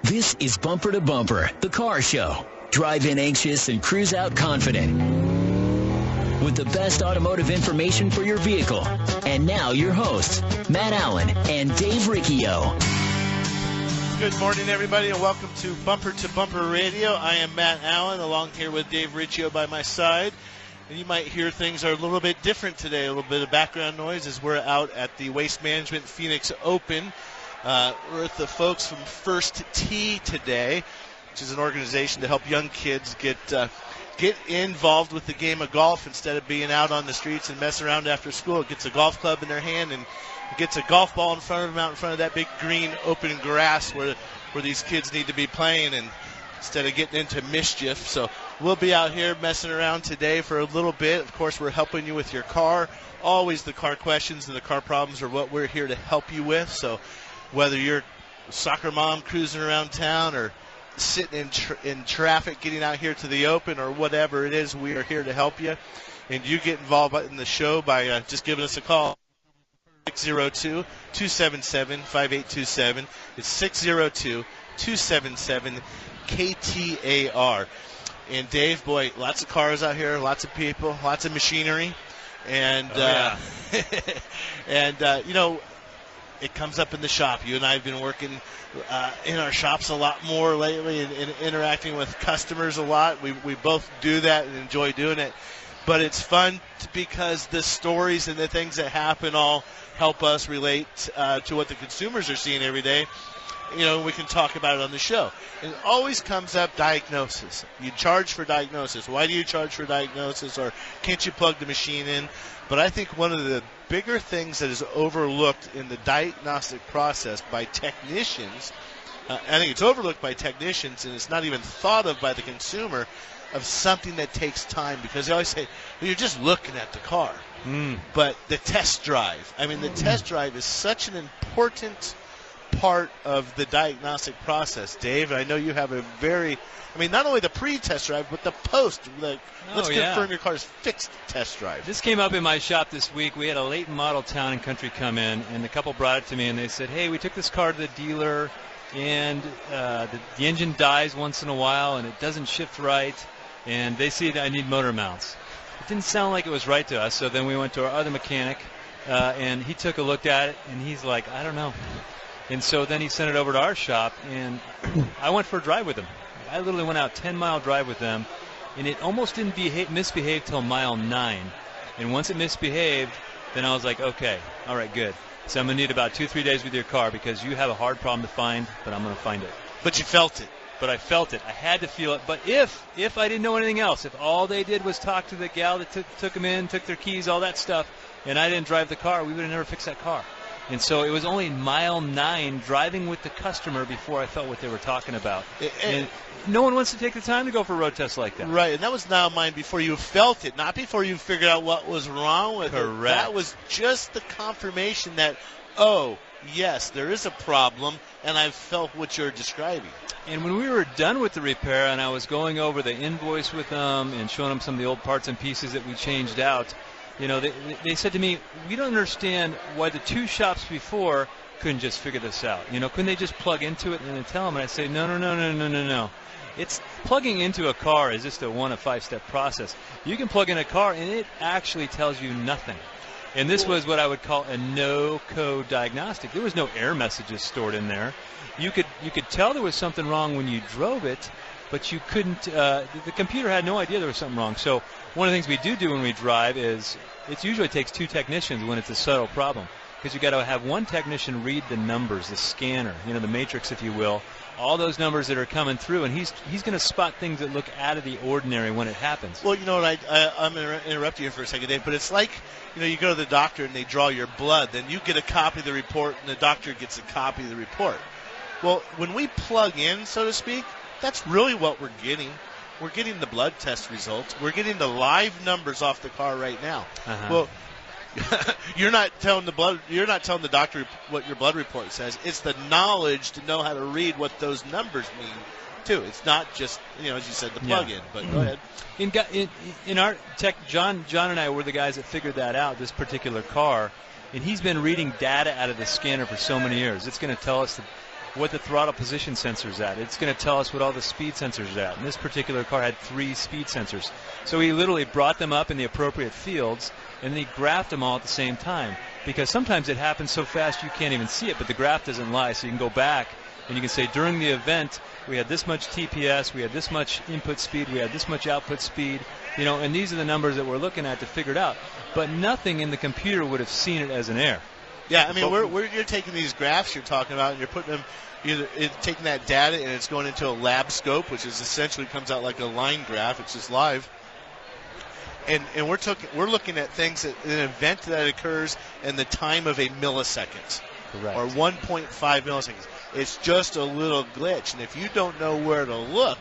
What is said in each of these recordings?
This is Bumper to Bumper, the car show. Drive in anxious and cruise out confident. With the best automotive information for your vehicle. And now your hosts, Matt Allen and Dave Riccio. Good morning, everybody, and welcome to Bumper Radio. I am Matt Allen, along here with Dave Riccio by my side. And you might hear things are a little bit different today, a little bit of background noise as we're out at the Waste Management Phoenix Open. We're with the folks from First Tee today, which is an organization to help young kids get involved with the game of golf instead of being out on the streets and messing around after school. It gets a golf club in their hand and gets a golf ball in front of them out in front of that big green open grass where these kids need to be playing, and instead of getting into mischief. So we'll be out here messing around today for a little bit. Of course, we're helping you with your car. Always the car questions and the car problems are what we're here to help you with. So whether you're a soccer mom cruising around town or sitting in traffic getting out here to the Open or whatever it is, we are here to help you. And you get involved in the show by just giving us a call. 602-277-5827. It's 602-277-KTAR. And Dave, boy, lots of cars out here, lots of people, lots of machinery. And, you know, it comes up in the shop. You and I have been working in our shops a lot more lately and interacting with customers a lot. We both do that and enjoy doing it. But it's fun because the stories and the things that happen all help us relate to what the consumers are seeing every day. You know, we can talk about it on the show. And it always comes up diagnosis. You charge for diagnosis. Why do you charge for diagnosis? Or can't you plug the machine in? But I think one of the bigger things that is overlooked in the diagnostic process by technicians, I think it's overlooked by technicians and it's not even thought of by the consumer, of something that takes time, because they always say, well, you're just looking at the car. But the test drive, the test drive is such an important part of the diagnostic process. Dave, I know you have a not only the pre-test drive, but the post, let's confirm your car's fixed test drive. This came up in my shop this week. We had a late model Town and Country come in, and the couple brought it to me, and they said, hey, we took this car to the dealer, and the engine dies once in a while, and it doesn't shift right, and they see that I need motor mounts. It didn't sound like it was right to us, so then we went to our other mechanic, and he took a look at it, and he's like, I don't know. And so then he sent it over to our shop, and I went for a drive with him. I literally went out 10-mile drive with them, and it almost didn't misbehave till mile 9. And once it misbehaved, then I was like, okay, all right, good. So I'm going to need about 2-3 days with your car because you have a hard problem to find, but I'm going to find it. But you felt it. But I felt it. I had to feel it. But if I didn't know anything else, if all they did was talk to the gal that took them in, took their keys, all that stuff, and I didn't drive the car, we would have never fixed that car. And so it was only mile 9 driving with the customer before I felt what they were talking about. And no one wants to take the time to go for a road test like that. Right, and that was now mine before you felt it, not before you figured out what was wrong with it. That was just the confirmation that, oh, yes, there is a problem, and I felt what you're describing. And when we were done with the repair and I was going over the invoice with them and showing them some of the old parts and pieces that we changed out, you know, they said to me, we don't understand why the 2 shops before couldn't just figure this out. You know, couldn't they just plug into it and then tell them? And I say, no. It's plugging into a car is just a 1 of 5-step process. You can plug in a car and it actually tells you nothing. And this was what I would call a no-code diagnostic. There was no error messages stored in there. You could tell there was something wrong when you drove it, but you couldn't. The computer had no idea there was something wrong. So one of the things we do when we drive is it usually takes 2 technicians when it's a subtle problem, because you got to have one technician read the numbers, the scanner, you know, the matrix, if you will, all those numbers that are coming through, and he's going to spot things that look out of the ordinary when it happens. Well, you know what, I'm going to interrupt you for a second, Dave, but it's like, you know, you go to the doctor and they draw your blood, then you get a copy of the report and the doctor gets a copy of the report. Well, when we plug in, so to speak, that's really what we're getting. We're getting the blood test results. We're getting the live numbers off the car right now. Well, you're not telling the doctor what your blood report says. It's the knowledge to know how to read what those numbers mean, too. It's not just, you know, as you said, the plug-in. But go ahead. In our tech, John and I were the guys that figured that out, this particular car, and he's been reading data out of the scanner for so many years. It's going to tell us what the throttle position sensor's at. It's going to tell us what all the speed sensors are at. And this particular car had 3 speed sensors. So he literally brought them up in the appropriate fields, and then he graphed them all at the same time. Because sometimes it happens so fast you can't even see it, but the graph doesn't lie. So you can go back and you can say, during the event, we had this much TPS, we had this much input speed, we had this much output speed, and these are the numbers that we're looking at to figure it out. But nothing in the computer would have seen it as an error. Yeah, I mean, you're taking these graphs you're talking about, and you're putting them, taking that data, and it's going into a lab scope, which is essentially comes out like a line graph. It's just live. And we're looking at things, an event that occurs in the time of a millisecond. Correct. Or 1.5 milliseconds. It's just a little glitch, and if you don't know where to look,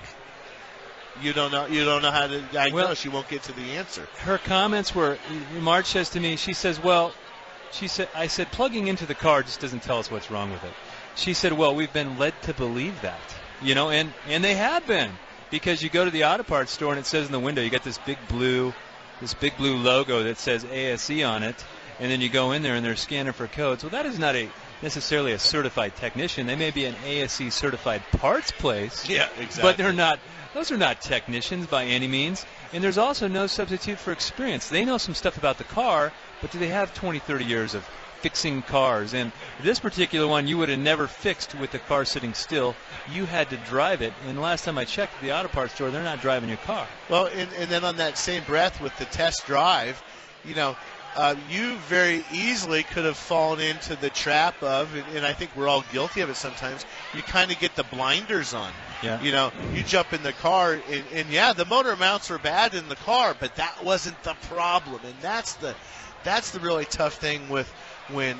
you don't know how to diagnose. Well, you won't get to the answer. Her comments were, Marge says to me, she says, I said, plugging into the car just doesn't tell us what's wrong with it. She said, well, we've been led to believe that, and they have been, because you go to the auto parts store and it says in the window, you got this big blue logo that says ASE on it, and then you go in there and they're scanning for codes. Well, that is not necessarily a certified technician. They may be an ASE certified parts place. Yeah, exactly. But those are not technicians by any means. And there's also no substitute for experience. They know some stuff about the car, but do they have 20, 30 years of fixing cars? And this particular one, you would have never fixed with the car sitting still. You had to drive it. And last time I checked at the auto parts store, they're not driving your car. Well, and then on that same breath with the test drive, you very easily could have fallen into the trap of, and I think we're all guilty of it sometimes, you kind of get the blinders on. Yeah. You jump in the car, and yeah, the motor mounts were bad in the car, but that wasn't the problem. And that's the really tough thing with when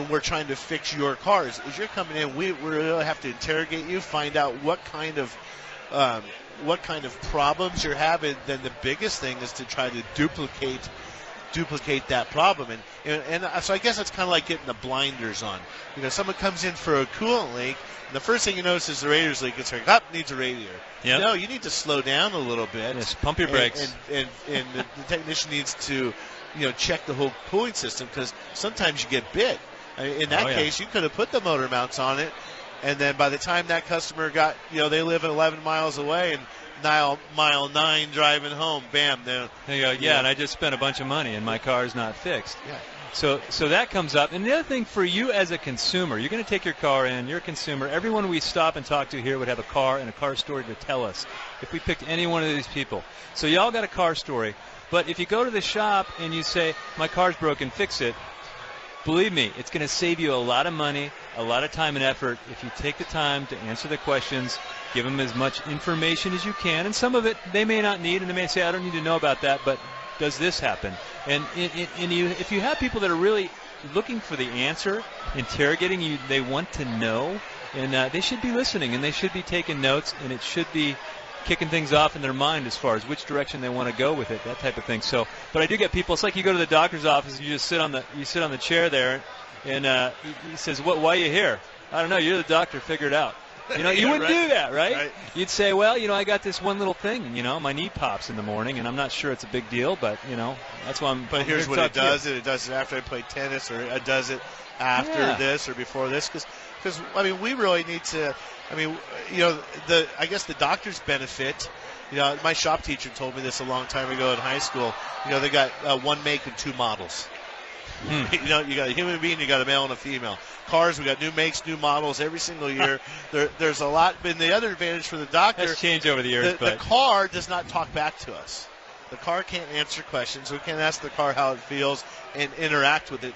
we're trying to fix your cars, is you're coming in, we really have to interrogate you, find out what kind of problems you're having. Then the biggest thing is to try to duplicate that problem, and so I guess it's kind of like getting the blinders on. Someone comes in for a coolant leak, and the first thing you notice is the radiator's leak. It's like, needs a radiator. Yep. No, you need to slow down a little bit. Yes, pump your brakes. And the technician needs to, check the whole cooling system, because sometimes you get bit. In that case, you could have put the motor mounts on it, and then by the time that customer got, they live 11 miles away, and mile 9 driving home, bam, there you go. Yeah, and I just spent a bunch of money and my car's not fixed. Yeah. So that comes up. And the other thing for you as a consumer, you're going to take your car in, you're a consumer. Everyone we stop and talk to here would have a car and a car story to tell us if we picked any one of these people. So y'all got a car story. But if you go to the shop and you say, my car's broken, fix it, believe me, it's going to save you a lot of money, a lot of time and effort if you take the time to answer the questions, give them as much information as you can. And some of it they may not need, and they may say, I don't need to know about that, but does this happen? And if you have people that are really looking for the answer, interrogating you, they want to know, and they should be listening, and they should be taking notes, and it should be kicking things off in their mind as far as which direction they want to go with it, that type of thing. So, but I do get people. It's like you go to the doctor's office, you just sit on the chair there, and he says, why are you here? I don't know. You're the doctor. Figure it out. You wouldn't do that, right? You'd say, well, I got this one little thing. My knee pops in the morning, and I'm not sure it's a big deal, but that's why I'm. But here's what it does. It does it after I play tennis, or it does it after this or before this, because we really need to. I guess the doctors benefit. My shop teacher told me this a long time ago in high school. They got one make and 2 models. You got a human being, you got a male and a female. Cars, we got new makes, new models every single year. There's a lot. And the other advantage for the doctor, that's changed over the years. The car does not talk back to us. The car can't answer questions. We can't ask the car how it feels and interact with it,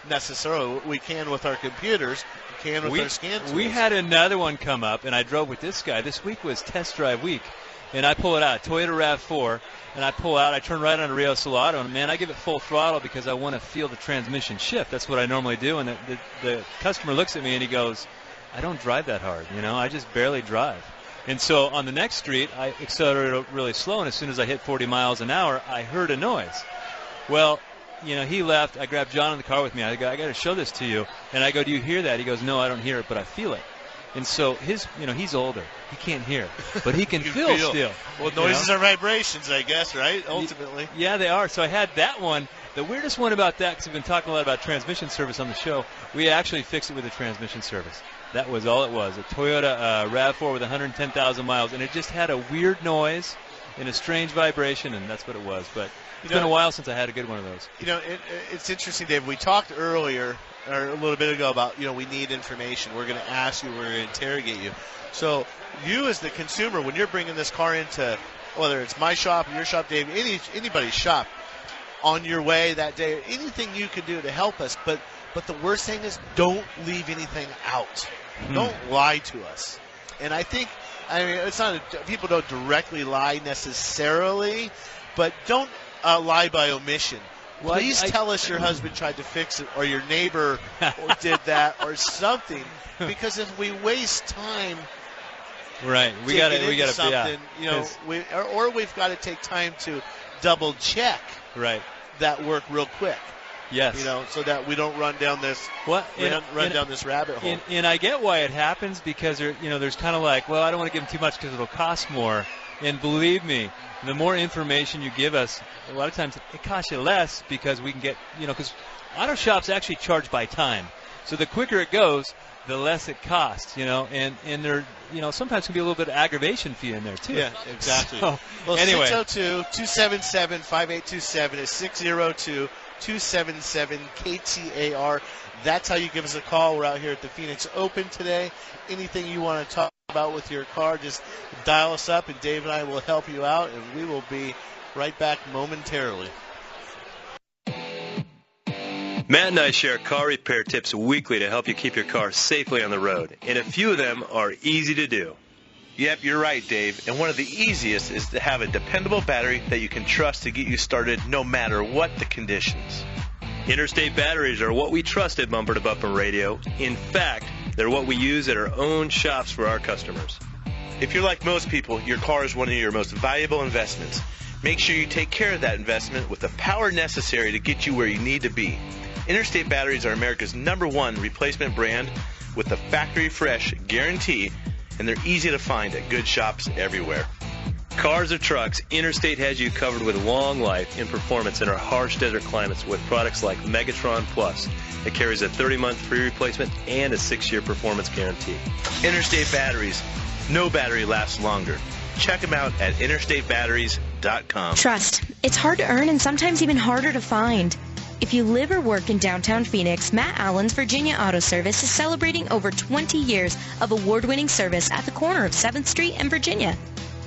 necessarily. We can with our computers. We can with our scan tools. We had another one come up, and I drove with this guy. This week was test drive week, and I pull it out, Toyota RAV4, and I pull out. I turn right on a Riccio Sonata, and man, I give it full throttle because I want to feel the transmission shift. That's what I normally do. And the customer looks at me and he goes, "I don't drive that hard. I just barely drive." And so on the next street, I accelerated really slow, and as soon as I hit 40 miles an hour, I heard a noise. Well, he left. I grabbed John in the car with me. I go, I got to show this to you. And I go, do you hear that? He goes, no, I don't hear it, but I feel it. And so he's older. He can't hear, but he can feel still. Well, noises are vibrations, I guess, right? Ultimately. Yeah, they are. So I had that one. The weirdest one about that, because we've been talking a lot about transmission service on the show, we actually fixed it with a transmission service. That was all it was. A Toyota RAV4 with 110,000 miles, and it just had a weird noise and a strange vibration, and that's what it was. But it's been a while since I had a good one of those. It's interesting, Dave. We talked earlier, or a little bit ago, about, we need information. We're going to ask you. We're going to interrogate you. So you as the consumer, when you're bringing this car into, whether it's my shop, your shop, Dave, anybody's shop, on your way that day, anything you can do to help us. But the worst thing is, don't leave anything out. Don't lie to us. And it's not people don't directly lie necessarily, but don't lie by omission. Well, Please tell us your husband tried to fix it, or your neighbor did that, or something. Because if we waste time, right, we got to something, or we've got to take time to double check, right, that work real quick. Yes. So that we don't run down this down this rabbit hole. And I get why it happens, because there's kind of like, well, I don't want to give them too much because it'll cost more. And believe me, the more information you give us, a lot of times it costs you less, because we can get, because auto shops actually charge by time. So the quicker it goes, the less it costs, and there, sometimes can be a little bit of aggravation fee in there too. Yeah, exactly. So, well, anyway. 602-277-5827 is 602-277 KTAR. That's how you give us a call. We're out here at the Phoenix Open today. Anything you want to talk about with your car, just dial us up, and Dave and I will help you out, and we will be right back momentarily. Matt and I share car repair tips weekly to help you keep your car safely on the road, and a few of them are easy to do. Yep, you're right, Dave. And one of the easiest is to have a dependable battery that you can trust to get you started no matter what the conditions. Interstate batteries are what we trust at Bumper to Bumper Radio. In fact, they're what we use at our own shops for our customers. If you're like most people, your car is one of your most valuable investments. Make sure you take care of that investment with the power necessary to get you where you need to be. Interstate batteries are America's #1 replacement brand with the factory fresh guarantee, and they're easy to find at good shops everywhere. Cars or trucks, Interstate has you covered with long life and performance in our harsh desert climates with products like Megatron Plus. It carries a 30-month free replacement and a 6-year performance guarantee. Interstate batteries. No battery lasts longer. Check them out at interstatebatteries.com. Trust. It's hard to earn and sometimes even harder to find. If you live or work in downtown Phoenix, Matt Allen's Virginia Auto Service is celebrating over 20 years of award-winning service at the corner of 7th Street and Virginia.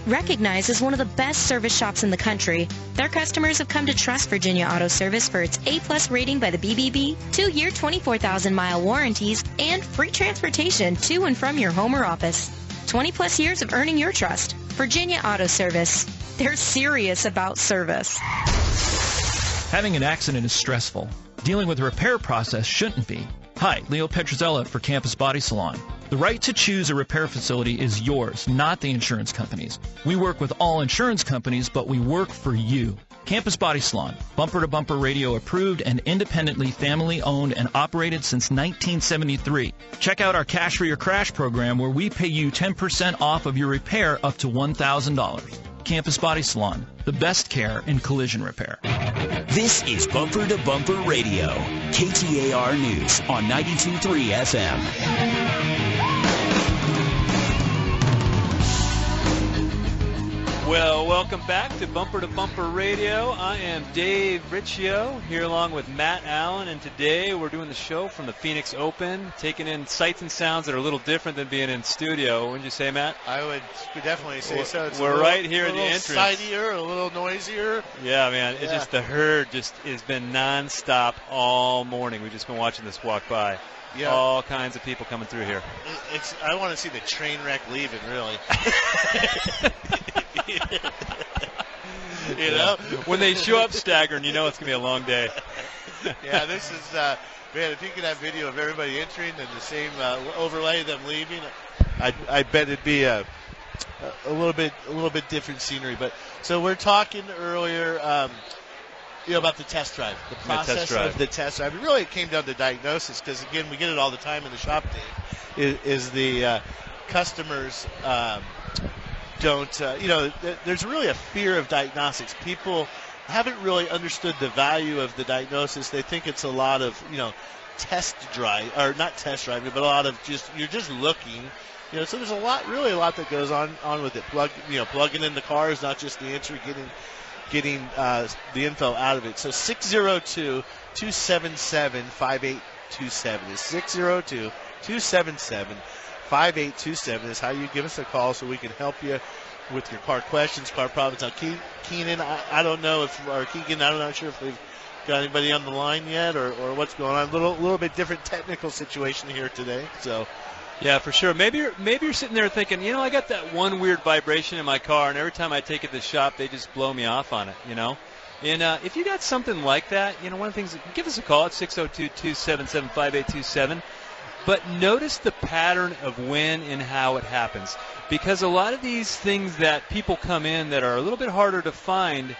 Recognized as one of the best service shops in the country, their customers have come to trust Virginia Auto Service for its A+ rating by the BBB, 2-year 24,000-mile warranties, and free transportation to and from your home or office. 20+ years of earning your trust. Virginia Auto Service. They're serious about service. Having an accident is stressful. Dealing with the repair process shouldn't be. Hi, Leo Petrozella for Campus Body Salon. The right to choose a repair facility is yours, not the insurance company's. We work with all insurance companies, but we work for you. Campus Body Salon, Bumper to Bumper Radio approved and independently family owned and operated since 1973. Check out our Cash for Your Crash program, where we pay you 10% off of your repair up to $1,000. Campus Body Salon, the best care in collision repair. This is Bumper to Bumper Radio, KTAR News on 92.3 FM. Well, welcome back to Bumper Radio. I am Dave Riccio here along with Matt Allen, and today we're doing the show from the Phoenix Open, taking in sights and sounds that are a little different than being in studio. Wouldn't you say, Matt? I would definitely say so. We're right here at the entrance. A little sightier, a little noisier. Yeah, man. It's just the herd just has been nonstop all morning. We've just been watching this walk by. Yeah. All kinds of people coming through here. I want to see the train wreck leaving, really. You know? When they show up staggering, you know it's going to be a long day. Yeah, this is, man, if you could have video of everybody entering and the same overlay of them leaving, I bet it'd be a little bit different scenery. But so we're talking earlier, about the test drive, the process of the test drive. It came down to diagnosis because, again, we get it all the time in the shop, Dave, is the customers don't, there's really a fear of diagnostics. People haven't really understood the value of the diagnosis. They think it's a lot of, test drive, or not test driving, but a lot of you're just looking. So there's really a lot that goes on with it. Plugging in the car is not just the answer. Getting the info out of it. So 602-277-5827 is 602-277-5827 is how you give us a call so we can help you with your car questions, car problems. Now, Keenan, I don't know if, or Keegan, I'm not sure if we've got anybody on the line yet or what's going on. A little bit different technical situation here today. So. Yeah, for sure. Maybe you're sitting there thinking, I got that one weird vibration in my car, and every time I take it to the shop, they just blow me off on it, And if you got something like that, one of the things, give us a call at 602-277-5827. But notice the pattern of when and how it happens, because a lot of these things that people come in that are a little bit harder to find,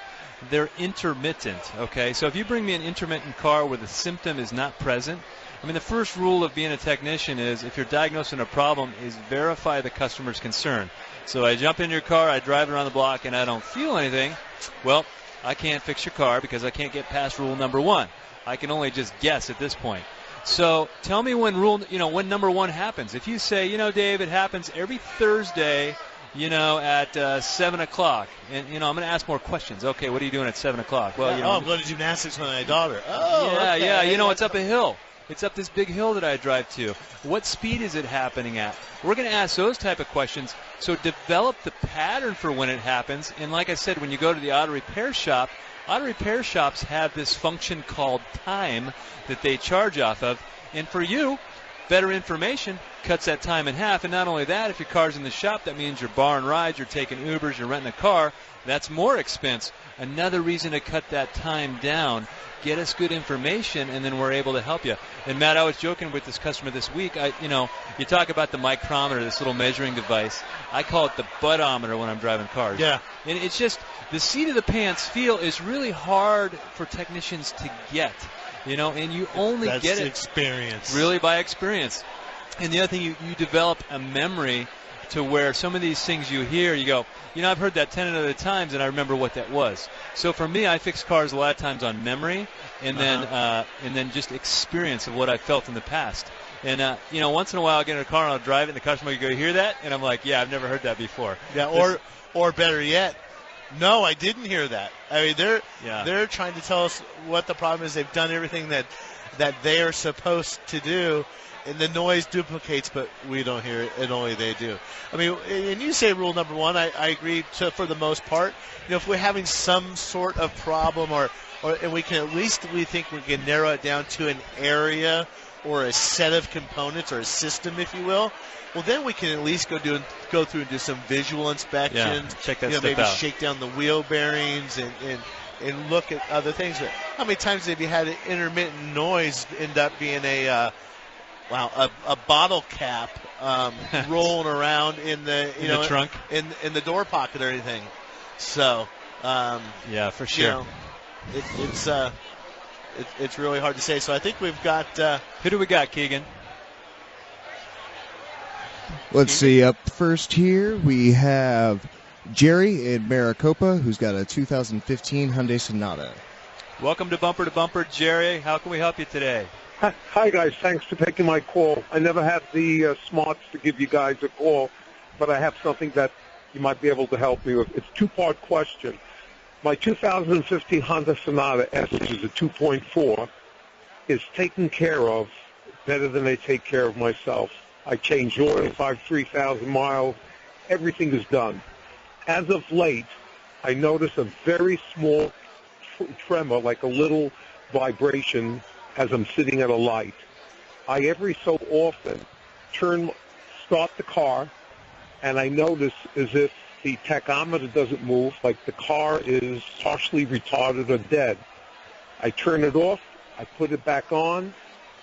they're intermittent. Okay, so if you bring me an intermittent car where the symptom is not present. The first rule of being a technician is if you're diagnosing a problem is verify the customer's concern. So I jump in your car, I drive around the block, and I don't feel anything. Well, I can't fix your car because I can't get past rule number 1. I can only just guess at this point. So tell me when when number 1 happens. If you say, Dave, it happens every Thursday, at 7 o'clock. And, I'm going to ask more questions. Okay, what are you doing at 7 o'clock? Well, I'm going to gymnastics with my daughter. Yeah, it's up a hill. It's up this big hill that I drive to. What speed is it happening at? We're going to ask those type of questions. So develop the pattern for when it happens. And like I said, when you go to the auto repair shop, auto repair shops have this function called time that they charge off of. And for you, better information cuts that time in half. And not only that, if your car's in the shop, that means you're barring rides, you're taking Ubers, you're renting a car. That's more expense. Another reason to cut that time down. Get us good information, and then we're able to help you. And, Matt, I was joking with this customer this week. You talk about the micrometer, this little measuring device. I call it the buttometer when I'm driving cars. Yeah. And it's just the seat of the pants feel is really hard for technicians to get, and you only get it experience. Really by experience. And the other thing, you develop a memory to where some of these things you hear, you go, I've heard that 10 other times, and I remember what that was. So for me, I fix cars a lot of times on memory, and then just experience of what I felt in the past. And once in a while, I'll get in a car and I'll drive it, and the customer will go, "Hear that?" And I'm like, "Yeah, I've never heard that before." Yeah, or better yet, no, I didn't hear that. They're trying to tell us what the problem is. They've done everything that they are supposed to do. And the noise duplicates, but we don't hear it, and only they do. And you say rule number 1, I agree for the most part. If we're having some sort of problem, and we can we think we can narrow it down to an area or a set of components or a system, if you will. Well, then we can at least go through and do some visual inspections. Yeah, check that stuff maybe out. Shake down the wheel bearings and look at other things. But how many times have you had an intermittent noise end up being a bottle cap rolling around in the the trunk, in the door pocket or anything. So yeah, for sure. It's really hard to say. So I think we've got who do we got, Keegan? Let's see. Up first here we have Jerry in Maricopa, who's got a 2015 Hyundai Sonata. Welcome to Bumper, Jerry. How can we help you today? Hi, guys. Thanks for taking my call. I never had the smarts to give you guys a call, but I have something that you might be able to help me with. It's a two-part question. My 2015 Honda Sonata S, which is a 2.4, is taken care of better than I take care of myself. I changed oil, 3,000 miles. Everything is done. As of late, I notice a very small tremor, like a little vibration as I'm sitting at a light. I every so often start the car, and I notice as if the tachometer doesn't move, like the car is partially retarded or dead. I turn it off, I put it back on,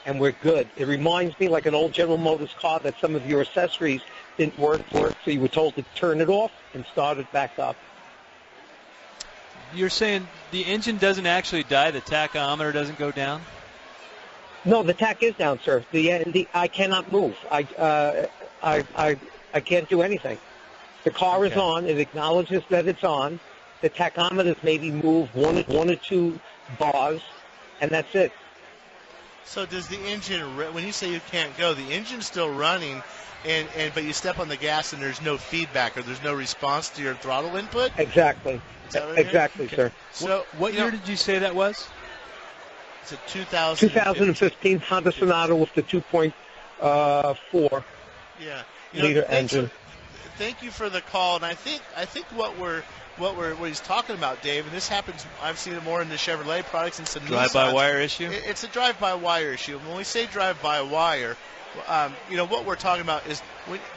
and we're good. It reminds me like an old General Motors car that some of your accessories didn't work, so you were told to turn it off and start it back up. You're saying the engine doesn't actually die, the tachometer doesn't go down? No, the tach is down, sir. I cannot move. I can't do anything. The car is on. It acknowledges that it's on. The tachometer maybe move one or two bars, and that's it. So does the engine, when you say you can't go, the engine's still running, but you step on the gas and there's no feedback or there's no response to your throttle input? Exactly. Exactly, okay. Sir. So what year did you say that was? It's a 2015 Honda Sonata with the 2.4 liter engine. Thank you for the call, and I think what he's talking about, Dave, and this happens. I've seen it more in the Chevrolet products and some drive-by-wire issue. It's a drive-by-wire issue. When we say drive-by-wire, what we're talking about is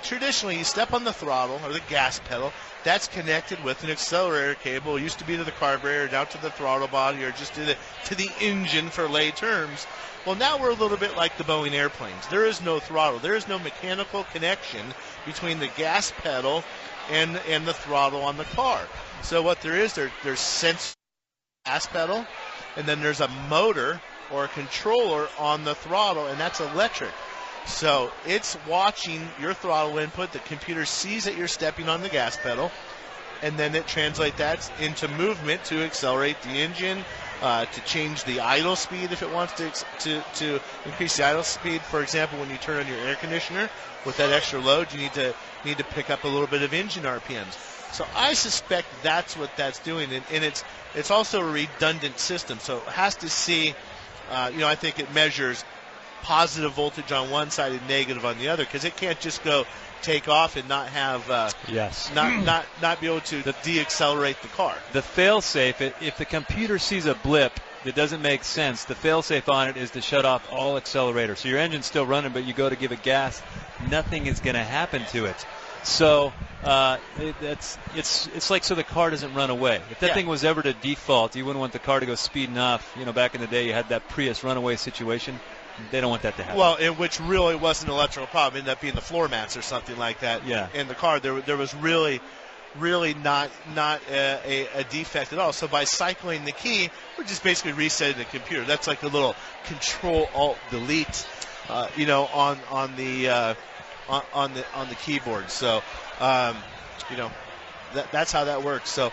traditionally you step on the throttle or the gas pedal. That's connected with an accelerator cable. It used to be to the carburetor, down to the throttle body, or just to the engine for lay terms. Well, now we're a little bit like the Boeing airplanes. There is no throttle. There is no mechanical connection between the gas pedal and the throttle on the car. So what there's sensor gas pedal, and then there's a motor or a controller on the throttle, and that's electric. So it's watching your throttle input. The computer sees that you're stepping on the gas pedal, and then it translates that into movement to accelerate the engine, to change the idle speed if it wants to increase the idle speed. For example, when you turn on your air conditioner with that extra load, you need to pick up a little bit of engine RPMs. So I suspect that's what that's doing, and it's also a redundant system. So it has to see, I think it measures positive voltage on one side and negative on the other, because it can't just go take off and not have not be able to deaccelerate the car. The fail-safe, if the computer sees a blip that doesn't make sense, the fail-safe on it is to shut off all accelerators. So your engine's still running, but you go to give it gas, nothing is going to happen to it. So it's like so the car doesn't run away. If that thing was ever to default, you wouldn't want the car to go speeding off. Back in the day, you had that Prius runaway situation. They don't want that to happen. Well, which really wasn't an electrical problem. It ended up being the floor mats or something like that in the car. There was really not a defect at all. So by cycling the key, we're just basically resetting the computer. That's like a little Control-Alt-Delete, on the keyboard. So, that's how that works. So,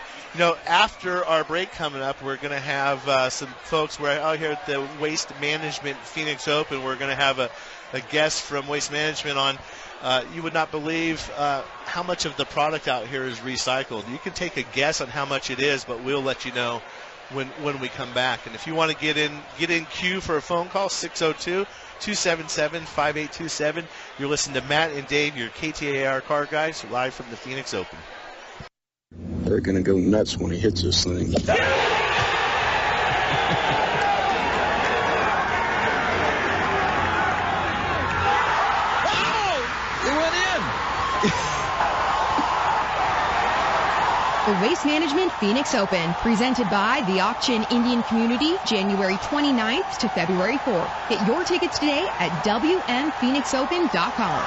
after our break coming up, we're going to have some folks. We're out here at the Waste Management Phoenix Open. We're going to have a guest from Waste Management on. You would not believe how much of the product out here is recycled. You can take a guess on how much it is, but we'll let you know when we come back. And if you want to get in queue for a phone call, 602-277-5827. You're listening to Matt and Dave, your KTAR car guys, live from the Phoenix Open. They're going to go nuts when he hits this thing. The Waste Management Phoenix Open, presented by the Auction Indian Community, January 29th to February 4th. Get your tickets today at WMPhoenixOpen.com.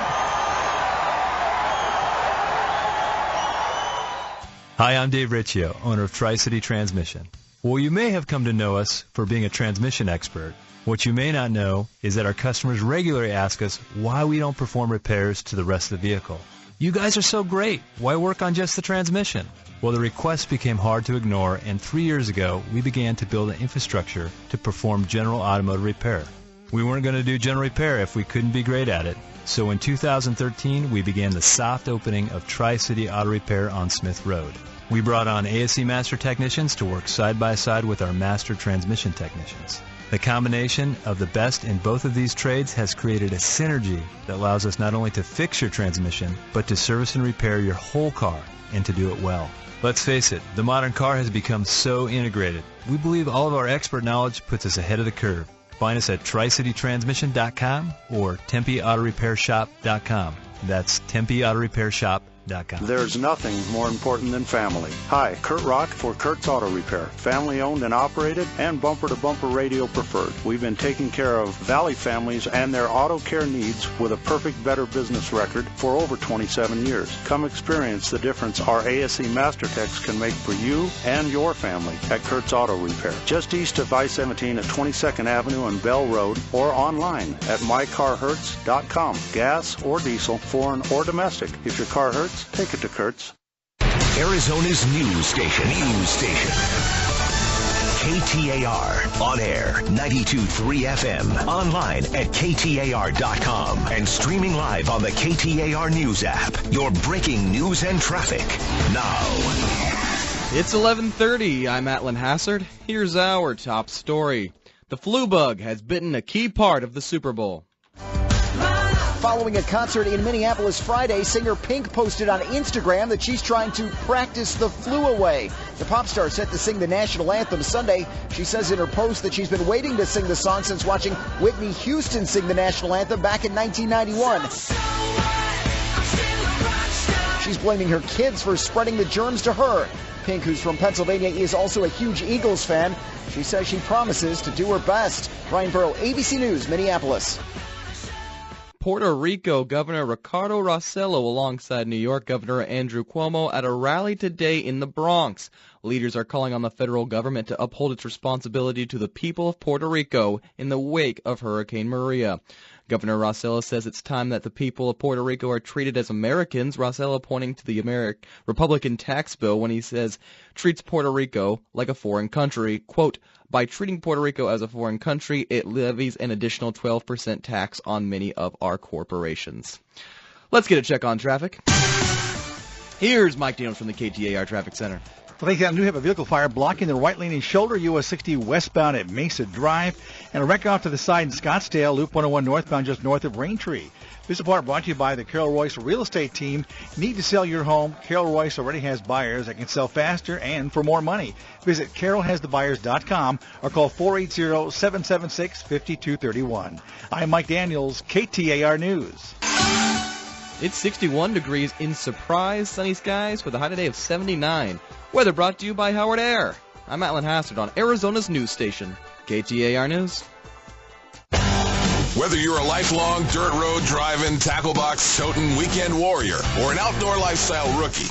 Hi, I'm Dave Riccio, owner of Tri-City Transmission. Well, you may have come to know us for being a transmission expert. What you may not know is that our customers regularly ask us why we don't perform repairs to the rest of the vehicle. You guys are so great. Why work on just the transmission? Well, the requests became hard to ignore, and 3 years ago, we began to build an infrastructure to perform general automotive repair. We weren't going to do general repair if we couldn't be great at it. So in 2013, we began the soft opening of Tri-City Auto Repair on Smith Road. We brought on ASE Master Technicians to work side by side with our Master Transmission Technicians. The combination of the best in both of these trades has created a synergy that allows us not only to fix your transmission, but to service and repair your whole car, and to do it well. Let's face it, the modern car has become so integrated. We believe all of our expert knowledge puts us ahead of the curve. Find us at TricityTransmission.com or TempeAutoRepairShop.com. That's TempeAutoRepairShop.com. There's nothing more important than family. Hi, Kurt Rock for Kurt's Auto Repair. Family owned and operated and bumper-to-bumper radio preferred. We've been taking care of Valley families and their auto care needs with a perfect Better Business record for over 27 years. Come experience the difference our ASE Master Techs can make for you and your family at Kurt's Auto Repair. Just east of I-17 at 22nd Avenue and Bell Road, or online at mycarhurts.com. Gas or diesel, foreign or domestic. If your car hurts, take it to Kurt's. Arizona's news station. KTAR. On air, 92.3 FM. Online at KTAR.com. And streaming live on the KTAR News app. Your breaking news and traffic now. It's 11:30. I'm Atlin Hassard. Here's our top story. The flu bug has bitten a key part of the Super Bowl. Following a concert in Minneapolis Friday, singer Pink posted on Instagram that she's trying to practice the flu away. The pop star set to sing the national anthem Sunday. She says in her post that she's been waiting to sing the song since watching Whitney Houston sing the national anthem back in 1991. She's blaming her kids for spreading the germs to her. Pink, who's from Pennsylvania, is also a huge Eagles fan. She says she promises to do her best. Brian Burrow, ABC News, Minneapolis. Puerto Rico Governor Ricardo Rossello alongside New York Governor Andrew Cuomo at a rally today in the Bronx. Leaders are calling on the federal government to uphold its responsibility to the people of Puerto Rico in the wake of Hurricane Maria. Governor Rossello says it's time that the people of Puerto Rico are treated as Americans, Rossello pointing to the Republican tax bill when he says treats Puerto Rico like a foreign country. Quote, by treating Puerto Rico as a foreign country, it levies an additional 12% tax on many of our corporations. Let's get a check on traffic. Here's Mike Daniels from the KTAR Traffic Center. Well, thanks, we have a vehicle fire blocking the right lane and shoulder, US 60 westbound at Mesa Drive, and a wreck off to the side in Scottsdale, Loop 101 northbound just north of Raintree. This report brought to you by the Carol Royce Real Estate Team. Need to sell your home? Carol Royce already has buyers that can sell faster and for more money. Visit carolhasthebuyers.com or call 480-776-5231. I'm Mike Daniels, KTAR News. It's 61 degrees in Surprise, sunny skies with a high today of 79. Weather brought to you by Howard Air. I'm Atlin Hassard on Arizona's news station, KTAR News. Whether you're a lifelong dirt road driving, tackle box toting weekend warrior or an outdoor lifestyle rookie,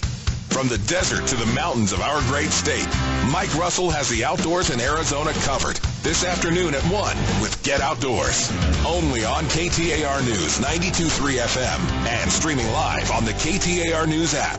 from the desert to the mountains of our great state, Mike Russell has the outdoors in Arizona covered this afternoon at 1 with Get Outdoors. Only on KTAR News 92.3 FM and streaming live on the KTAR News app.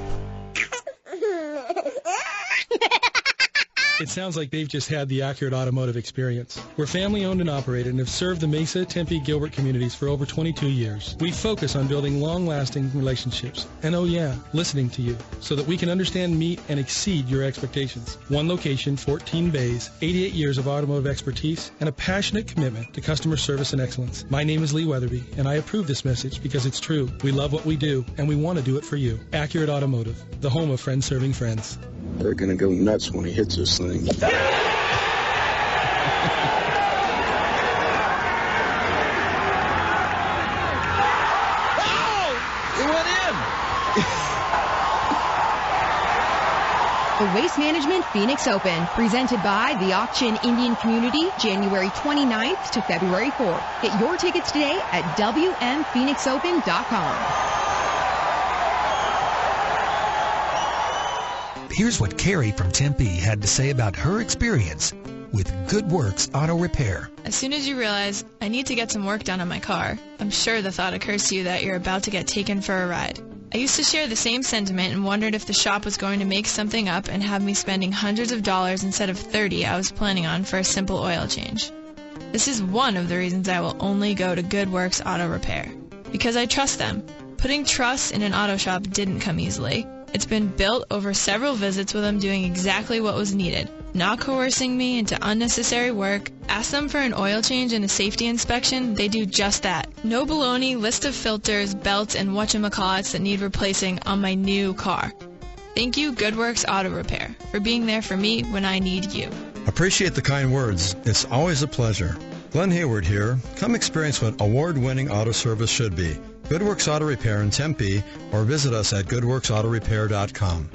It sounds like they've just had the accurate automotive experience. We're family-owned and operated and have served the Mesa, Tempe, Gilbert communities for over 22 years. We focus on building long-lasting relationships. And oh yeah, listening to you so that we can understand, meet, and exceed your expectations. One location, 14 bays, 88 years of automotive expertise, and a passionate commitment to customer service and excellence. My name is Lee Weatherby, and I approve this message because it's true. We love what we do, and we want to do it for you. Accurate Automotive, the home of friends serving friends. They're going to go nuts when he hits this thing. Oh! It went in! The Waste Management Phoenix Open, presented by the Auction Indian Community, January 29th to February 4th. Get your tickets today at WMPhoenixOpen.com. Here's what Carrie from Tempe had to say about her experience with Good Works Auto Repair. As soon as you realize, I need to get some work done on my car, I'm sure the thought occurs to you that you're about to get taken for a ride. I used to share the same sentiment and wondered if the shop was going to make something up and have me spending hundreds of dollars instead of $30 I was planning on for a simple oil change. This is one of the reasons I will only go to Good Works Auto Repair. Because I trust them. Putting trust in an auto shop didn't come easily. It's been built over several visits with them doing exactly what was needed, not coercing me into unnecessary work. Ask them for an oil change and a safety inspection, they do just that. No baloney, list of filters, belts, and whatchamacallits that need replacing on my new car. Thank you, Good Works Auto Repair, for being there for me when I need you. Appreciate the kind words. It's always a pleasure. Glenn Hayward here. Come experience what award-winning auto service should be. Good Works Auto Repair in Tempe, or visit us at goodworksautorepair.com.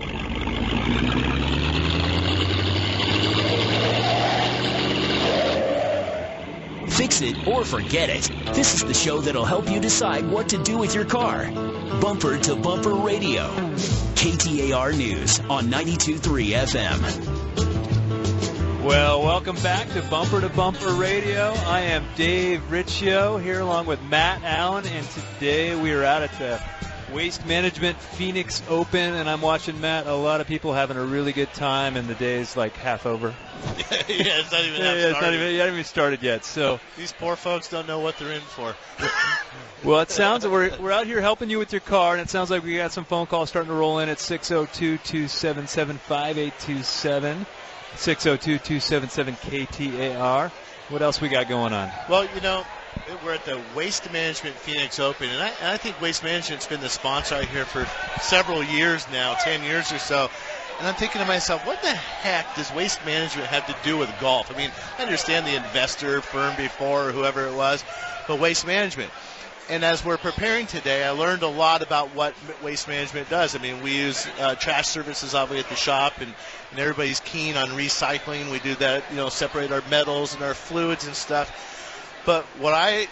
Fix it or forget it. This is the show that'll help you decide what to do with your car. Bumper to Bumper Radio. KTAR News on 92.3 FM. Well, welcome back to Bumper Radio. I am Dave Riccio here along with Matt Allen, and today we are out at the Waste Management Phoenix Open, and I'm watching, Matt, a lot of people having a really good time, and the day's like half over. Yeah, it's not even It's not even started yet. So these poor folks don't know what they're in for. Well, it sounds we're out here helping you with your car, and it sounds like we got some phone calls starting to roll in at 602-277-5827, 602-277-KTAR. What else we got going on? Well, we're at the Waste Management Phoenix Open, and I think Waste Management's been the sponsor out here for several years now, 10 years or so. And I'm thinking to myself, what the heck does Waste Management have to do with golf? I mean, I understand the investor firm before or whoever it was, but Waste Management. And as we're preparing today, I learned a lot about what Waste Management does. I mean, we use trash services obviously at the shop, and everybody's keen on recycling. We do that, separate our metals and our fluids and stuff. But what I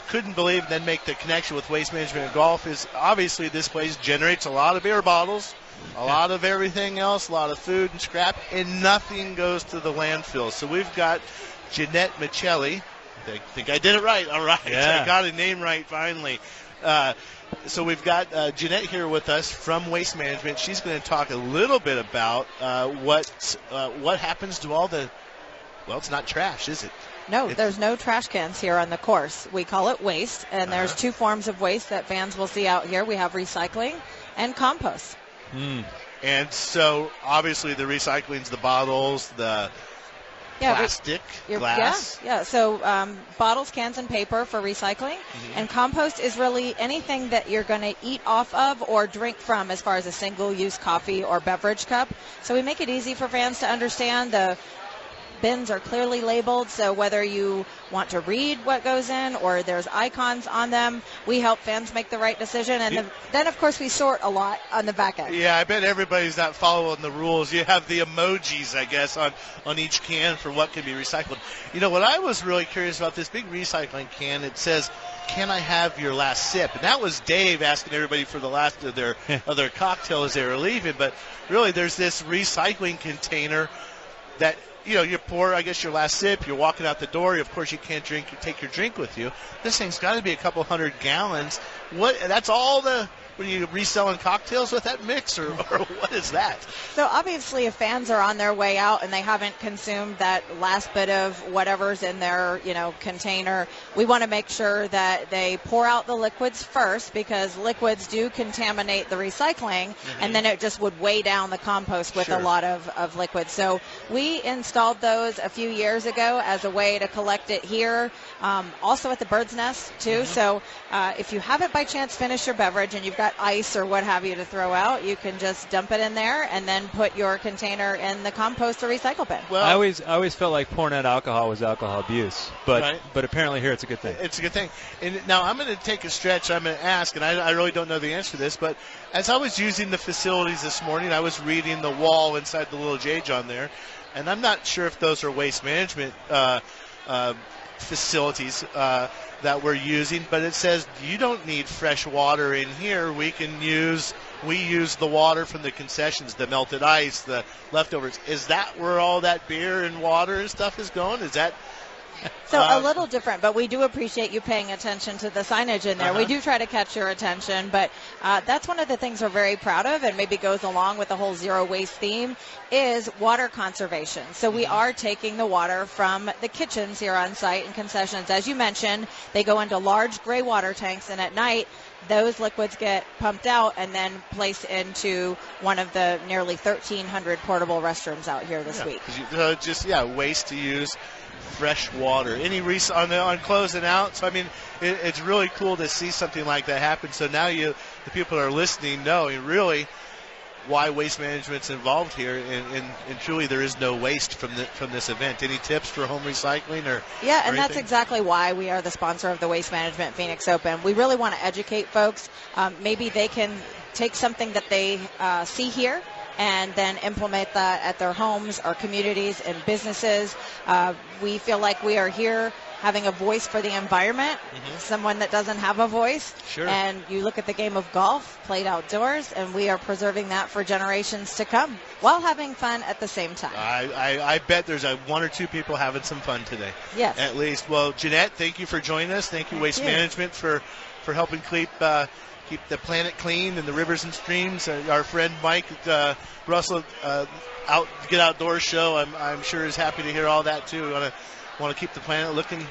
couldn't believe and then make the connection with Waste Management and golf is obviously this place generates a lot of beer bottles, a lot of everything else, a lot of food and scrap, and nothing goes to the landfill. So we've got Jeanette Michelli. I think I did it right. All right. Yeah. I got a name right finally. So we've got Jeanette here with us from Waste Management. She's going to talk a little bit about what happens to all the, well, it's not trash, is it? No, there's no trash cans here on the course. We call it waste, and there's two forms of waste that fans will see out here. We have recycling and compost. And so, obviously, the recycling's the bottles, the plastic, glass. Yeah. So bottles, cans, and paper for recycling. And compost is really anything that you're going to eat off of or drink from as far as a single-use coffee or beverage cup. So we make it easy for fans to understand. The bins are clearly labeled, so whether you want to read what goes in or there's icons on them, we help fans make the right decision. And then, of course, we sort a lot on the back end. Yeah, I bet everybody's not following the rules. You have the emojis, I guess, on each can for what can be recycled. What I was really curious about, this big recycling can, it says, "Can I have your last sip?" And that was Dave asking everybody for the last of their cocktail as they were leaving. But really, there's this recycling container that you pour, I guess, your last sip. You're walking out the door. Of course, you can't take your drink with you. This thing's got to be a couple 100 gallons. That's all the What are you reselling cocktails with that mix, or what is that? So obviously, if fans are on their way out and they haven't consumed that last bit of whatever's in their, container, we want to make sure that they pour out the liquids first, because liquids do contaminate the recycling, and then it just would weigh down the compost with a lot of liquids. So we installed those a few years ago as a way to collect it here, also at the Bird's Nest too. So if you haven't by chance finished your beverage and you've got ice or what have you to throw out, you can just dump it in there and then put your container in the compost or recycle bin. Well, I always felt like pouring out alcohol was alcohol abuse, but apparently here it's a good thing. It's a good thing. And now I'm going to take a stretch. I'm going to ask, and I really don't know the answer to this, but as I was using the facilities this morning, I was reading the wall inside the little J John there, and I'm not sure if those are waste management facilities that we're using, but it says you don't need fresh water in here. We use the water from the concessions, the melted ice, the leftovers. Is that where all that beer and water and stuff is going? Is that so a little different, but we do appreciate you paying attention to the signage in there. We do try to catch your attention, but that's one of the things we're very proud of, and maybe goes along with the whole zero waste theme, is water conservation. So we are taking the water from the kitchens here on site and concessions. As you mentioned, they go into large gray water tanks, and at night those liquids get pumped out and then placed into one of the nearly 1,300 portable restrooms out here this week. Waste to use fresh water. On closing out. So I mean, it's really cool to see something like that happen. So now the people that are listening know really why Waste Management's involved here, and truly there is no waste from this event. Any tips for home recycling or and that's exactly why we are the sponsor of the Waste Management Phoenix Open. We really want to educate folks. Maybe they can take something that they see here and then implement that at their homes or communities and businesses. We feel like we are here having a voice for the environment, someone that doesn't have a voice. Sure. And you look at the game of golf played outdoors, and we are preserving that for generations to come while having fun at the same time. I bet there's one or two people having some fun today. Yes. At least. Well, Jeanette, thank you for joining us. Thank you, Waste Management, for for helping keep the planet clean and the rivers and streams. Our friend Mike Russell, Get Outdoors show, I'm sure is happy to hear all that too. We want to keep the planet looking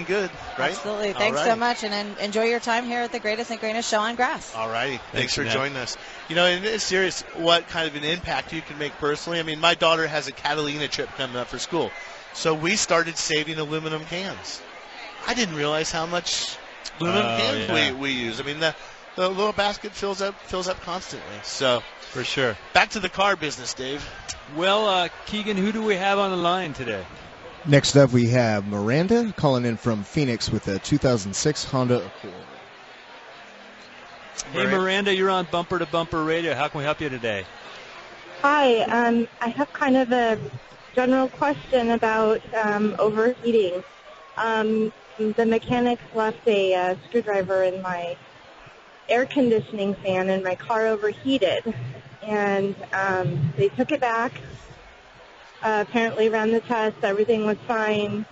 good, right? Absolutely. Thanks so much, and enjoy your time here at the Greatest and Greenest Show on Grass. All righty. Thanks for joining us. And it's serious what kind of an impact you can make personally. I mean, my daughter has a Catalina trip coming up for school, so we started saving aluminum cans. I didn't realize how much aluminum cans we use. I mean, the little basket fills up constantly. So for sure. Back to the car business, Dave. Well, Keegan, who do we have on the line today? Next up, we have Miranda calling in from Phoenix with a 2006 Honda Accord. Hey, Miranda, you're on Bumper to Bumper Radio. How can we help you today? Hi. I have kind of a general question about overheating. The mechanics left a screwdriver in my air conditioning fan, and my car overheated. And they took it back. Apparently ran the test, everything was fine,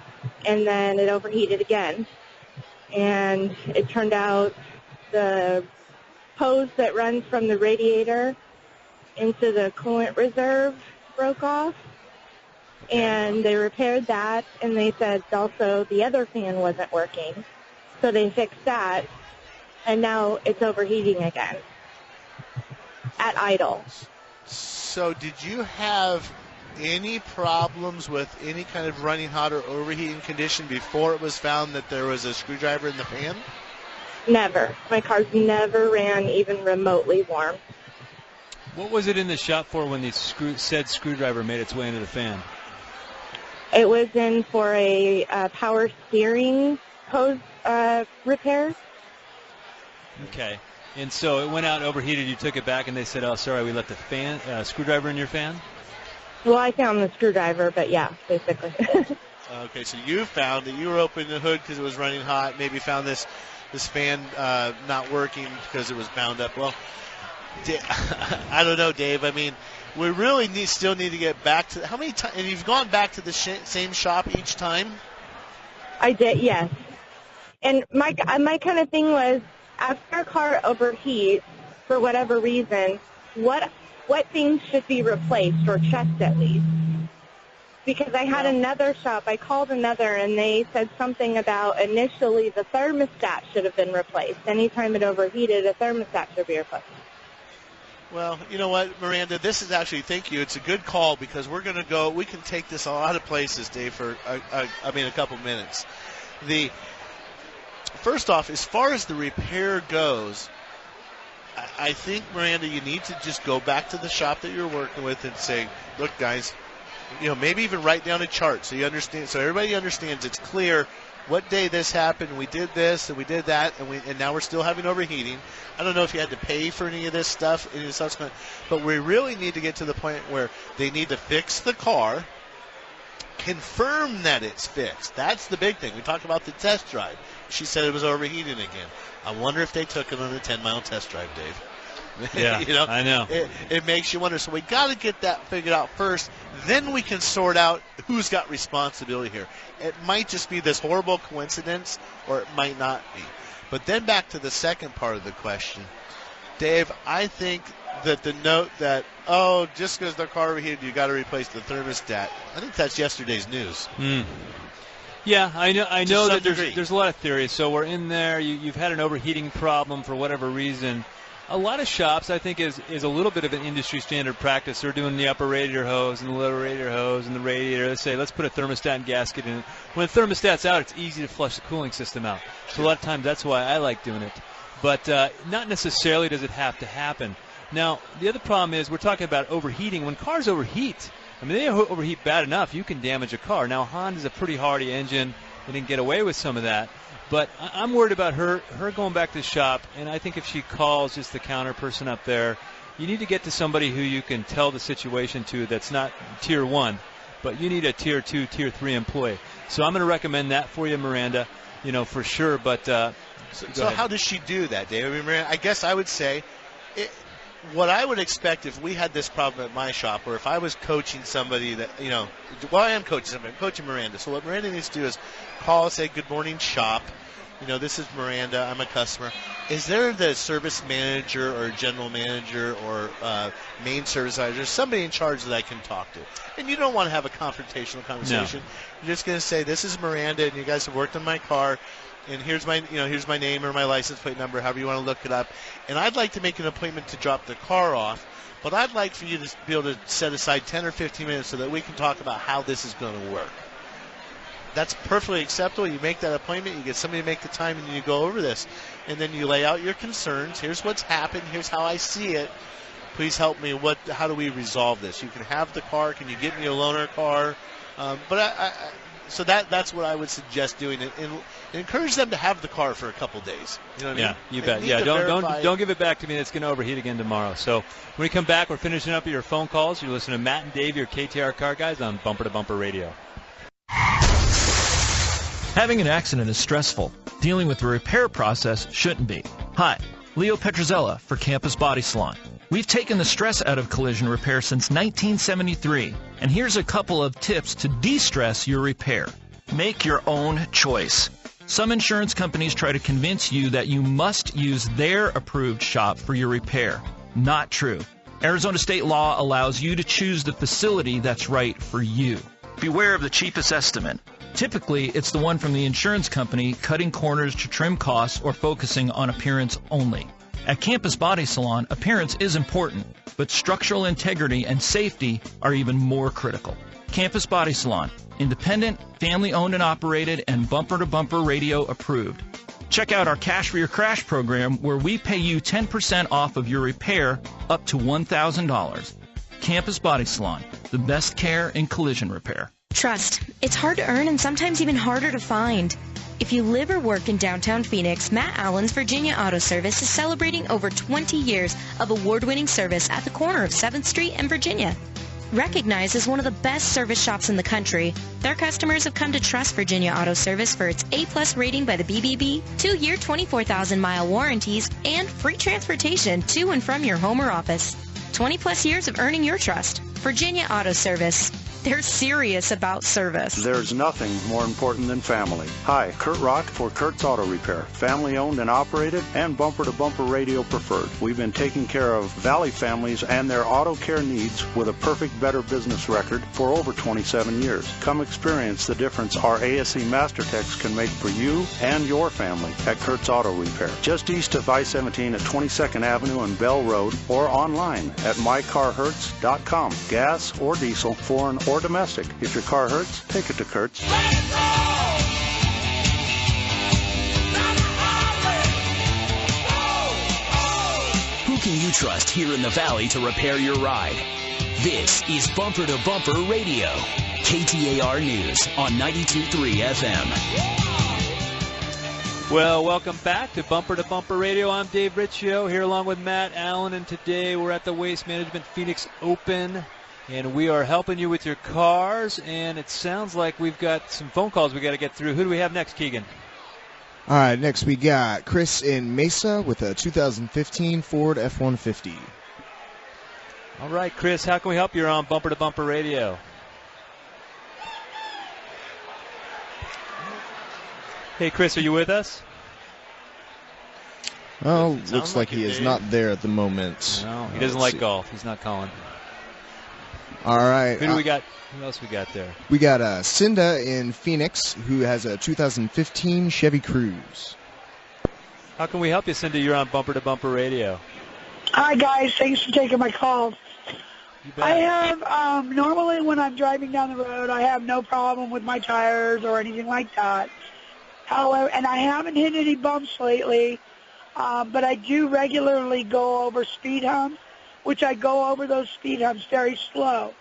and then it overheated again. And it turned out the hose that runs from the radiator into the coolant reserve broke off, and they repaired that, and they said also the other fan wasn't working. So they fixed that, and now it's overheating again at idle. So did you have any problems with any kind of running hot or overheating condition before it was found that there was a screwdriver in the fan? Never. My car's never ran even remotely warm. What was it in the shop for when the said screwdriver made its way into the fan? It was in for a power steering hose repair. Okay. And so it went out overheated. You took it back, and they said, "Oh, sorry, we left the fan screwdriver in your fan." Well, I found the screwdriver, but yeah, basically. Okay, so you found that you were opening the hood because it was running hot. Maybe found this fan not working because it was bound up. Well, I don't know, Dave. I mean, we really still need to get back to how many times? And you've gone back to the same shop each time? I did, yes. And my kind of thing was, after a car overheats for whatever reason, what things should be replaced or checked at least? Because I had another shop, I called another, and they said something about initially the thermostat should have been replaced. Anytime it overheated, a thermostat should be replaced. Well, you know what, Miranda, this is actually, thank you, it's a good call because we're going to go, we can take this a lot of places, Dave, for, a couple minutes. First off, as far as the repair goes, I think, Miranda, you need to just go back to the shop that you're working with and say, look, guys, maybe even write down a chart so you understand, so everybody understands it's clear what day this happened. We did this and we did that, and now we're still having overheating. I don't know if you had to pay for any of this stuff, but we really need to get to the point where they need to fix the car, confirm that it's fixed. That's the big thing. We talked about the test drive. She said it was overheating again. I wonder if they took it on a 10-mile test drive, Dave. Yeah, I know. It makes you wonder. So we got to get that figured out first. Then we can sort out who's got responsibility here. It might just be this horrible coincidence, or it might not be. But then back to the second part of the question. Dave, I think that the note that, just because the car overheated, you got to replace the thermostat, I think that's yesterday's news. Yeah, I know that there's a lot of theories. So we're in there. You've had an overheating problem for whatever reason. A lot of shops, I think, is a little bit of an industry standard practice. They're doing the upper radiator hose and the lower radiator hose and the radiator. They say, let's put a thermostat and gasket in it. When the thermostat's out, it's easy to flush the cooling system out. So a lot of times that's why I like doing it. But not necessarily does it have to happen. Now, the other problem is we're talking about overheating. When cars overheat, I mean, they overheat bad enough, you can damage a car. Now, Honda's a pretty hardy engine. They didn't get away with some of that. But I'm worried about her going back to the shop, and I think if she calls just the counter person up there, you need to get to somebody who you can tell the situation to that's not Tier 1, but you need a Tier 2, Tier 3 employee. So I'm going to recommend that for you, Miranda, for sure. But so how does she do that, Dave? I mean, Miranda, I guess I would say what I would expect if we had this problem at my shop, or if I was coaching somebody that, I am coaching somebody. I'm coaching Miranda. So what Miranda needs to do is call, say, good morning, shop. this is Miranda, I'm a customer. Is there the service manager or general manager or main service manager, somebody in charge that I can talk to? And you don't want to have a confrontational conversation. No. You're just going to say, this is Miranda, and you guys have worked on my car, and here's my name or my license plate number, however you want to look it up. And I'd like to make an appointment to drop the car off, but I'd like for you to be able to set aside 10 or 15 minutes so that we can talk about how this is going to work. That's perfectly acceptable. You make that appointment, you get somebody to make the time, and you go over this. And then you lay out your concerns. Here's what's happened. Here's how I see it. Please help me. How do we resolve this? You can have the car. Can you get me a loaner car? So that's what I would suggest doing. And encourage them to have the car for a couple days. You know what I mean? You bet. Yeah, don't give it back to me. It's going to overheat again tomorrow. So when we come back, we're finishing up your phone calls. You're listening to Matt and Dave, your KTAR car guys, on Bumper to Bumper Radio. Having an accident is stressful. Dealing with the repair process shouldn't be. Hi, Leo Petrozella for Campus Body Salon. We've taken the stress out of collision repair since 1973, and here's a couple of tips to de-stress your repair. Make your own choice. Some insurance companies try to convince you that you must use their approved shop for your repair. Not true. Arizona state law allows you to choose the facility that's right for you. Beware of the cheapest estimate. Typically, it's the one from the insurance company cutting corners to trim costs or focusing on appearance only. At Campus Body Salon, appearance is important, but structural integrity and safety are even more critical. Campus Body Salon, independent, family-owned and operated, and bumper-to-bumper radio approved. Check out our Cash for Your Crash program, where we pay you 10% off of your repair up to $1,000. Campus Body Salon, the best care in collision repair. Trust. It's hard to earn and sometimes even harder to find. If you live or work in downtown Phoenix, Matt Allen's Virginia Auto Service is celebrating over 20 years of award-winning service at the corner of 7th Street and Virginia. Recognized as one of the best service shops in the country, their customers have come to trust Virginia Auto Service for its A+ rating by the BBB, 2-year 24,000-mile warranties, and free transportation to and from your home or office. 20+ years of earning your trust. Virginia Auto Service. They're serious about service. There's nothing more important than family. Hi, Kurt Rock for Kurt's Auto Repair. Family owned and operated and bumper-to-bumper radio preferred. We've been taking care of Valley families and their auto care needs with a perfect Better Business record for over 27 years. Come experience the difference our ASE Master Techs can make for you and your family at Kurt's Auto Repair. Just east of I-17 at 22nd Avenue and Bell Road, or online at mycarhurts.com. Gas or diesel, foreign or domestic. If your car hurts, take it to Kurt's. Who can you trust here in the Valley to repair your ride? This is Bumper to Bumper Radio. KTAR News on 92.3 FM. Well, welcome back to Bumper Radio. I'm Dave Riccio here along with Matt Allen, and today we're at the Waste Management Phoenix Open. And we are helping you with your cars, and it sounds like we've got some phone calls we got to get through. Who do we have next, Keegan? All right, next we got Chris in Mesa with a 2015 Ford F-150. All right, Chris, how can we help you? You're on Bumper to Bumper Radio. Hey, Chris, are you with us? Well, looks like he is not there at the moment. No, he doesn't like golf. He's not calling. All right. Who do we got? Who else we got there? We got Cinda in Phoenix, who has a 2015 Chevy Cruze. How can we help you, Cinda? You're on Bumper to Bumper Radio. Hi, guys. Thanks for taking my calls. I have, normally when I'm driving down the road, I have no problem with my tires or anything like that. However, and I haven't hit any bumps lately, but I do regularly go over speed humps, which I go over those speed humps very slow.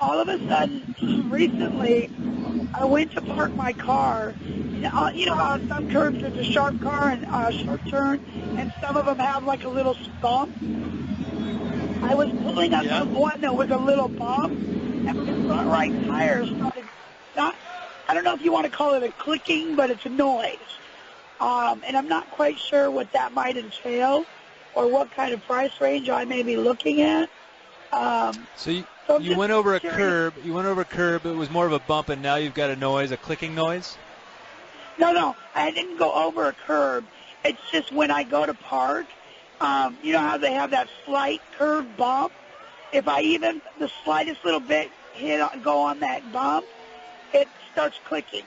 All of a sudden, recently, I went to park my car. You know, on some curbs there's a sharp car and a sharp turn, and some of them have like a little bump. I was pulling up to one that was a little bump, and my front right tire started, I don't know if you want to call it a clicking, but it's a noise. And I'm not quite sure what that might entail, or what kind of price range I may be looking at. So you went over a curb. You went over a curb. It was more of a bump, and now you've got a noise, a clicking noise. No, I didn't go over a curb. It's just when I go to park, you know how they have that slight curve bump? If I even the slightest little bit go on that bump, it starts clicking.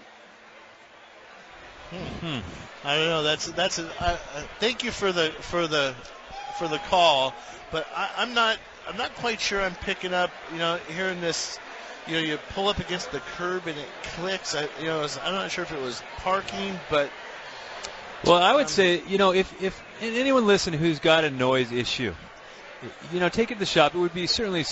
I don't know. Thank you for the call, but I'm not quite sure I'm picking up. Hearing this. You pull up against the curb and it clicks. I'm not sure if it was parking, but. Well, I would say, if anyone listening who's got a noise issue, take it to the shop. It would be certainly